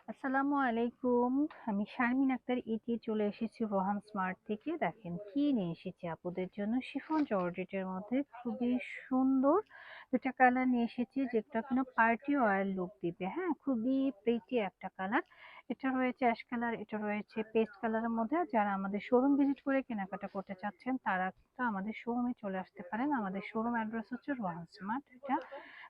আসসালামু আলাইকুম। আমি শারমিন আক্তার ইতি চলে এসেছি রোহান স্মার্ট থেকে। দেখেন কি নিয়ে এসেছি আপুদের জন্য, শিফন জর্জেটের মধ্যে খুবই সুন্দর দুটা কালার নিয়ে এসেছি, যেটা কিনা পার্টি ওয়্যার লুক দিবে। হ্যাঁ, খুবই প্রিটি একটা কালার। এটা রয়েছে অ্যাশ কালার, এটা রয়েছে পেস্ট কালারের মধ্যে। যারা আমাদের শোরুম ভিজিট করে কেনাকাটা করতে চাচ্ছেন তারা কিন্তু আমাদের শোরুমে চলে আসতে পারেন। আমাদের শোরুম অ্যাড্রেস হচ্ছে রোহান স্মার্ট। এটা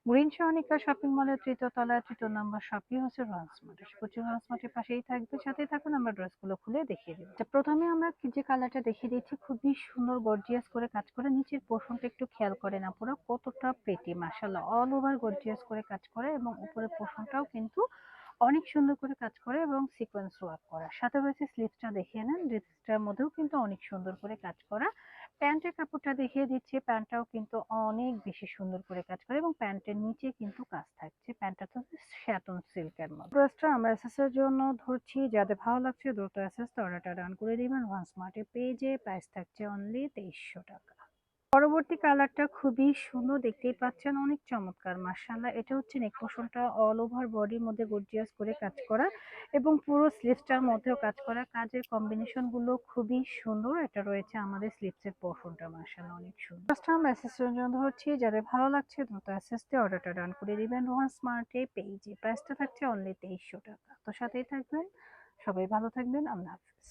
গ্রিন সহনিকা শপিং মলের ৩য় তলায় ৩য় নম্বর শপই হচ্ছে রোহান স্মার্ট। আশা করছি রোহান স্মার্টের পাশেই থাকবে, সাথেই থাকুন। আমরা ড্রেসগুলো খুলে দেখিয়ে দেবো। প্রথমে আমরা যে কালারটা দেখিয়ে দিচ্ছি, খুবই সুন্দর গর্জিয়াস করে কাজ করে। নিচের পোর্শনটা একটু খেয়াল করে না, পুরো কতটা প্রিটি মাশাআল্লাহ, অল ওভার গর্জিয়াস করে কাজ করে এবং উপরের পোর্শনটাও কিন্তু অনেক সুন্দর করে কাজ করে এবং সিকোয়েন্স ওয়ার্ক করা। সাথে রয়েছে স্লিভসটা দেখিয়ে নেন, স্লিভসটার মধ্যেও কিন্তু অনেক সুন্দর করে কাজ করা। প্যান্টের কাপড়টা দেখিয়ে দিচ্ছি, প্যান্টটাও কিন্তু অনেক বেশি সুন্দর করে কাজ করে এবং প্যান্টের নিচে কিন্তু কাজ থাকছে। প্যান্টটা তো শ্যাটন সিল্কের মধ্যে। ড্রেসটা আমরা এসএসের জন্য ধরছি, যাদের ভালো লাগছে দ্রুত এসএস অর্ডারটা ডান করে দিবেন। ওয়ান স্মার্টের পেজে প্রাইস থাকছে অনলি 2300 টাকা। পরবর্তী কালারটা খুবই সুন্দর, দেখতেই পাচ্ছেন অনেক চমৎকার মাশাআল্লাহ। এটা হচ্ছে নেক পোর্শনটা অল ওভার বডির মধ্যে গর্জিয়াস করে কাজ করা এবং পুরো স্লিভসটার মধ্যেও কাজ করা। কাজের কম্বিনেশন গুলো খুবই সুন্দর। এটা রয়েছে আমাদের স্লিভসের পোর্শনটা মাশাআল্লাহ অনেক সুন্দর। ফার্স্ট আমরা অ্যাসেসের জন্য ধরছি, যাদের ভালো লাগছে দ্রুত অ্যাসেস দিয়ে অর্ডারটা ডান করে দিবেন রোহান স্মার্টে পেজে। প্রাইসটা থাকছে অনলি 2300 টাকা। তো সাথেই থাকবেন, সবাই ভালো থাকবেন, আল্লাহ হাফেজ।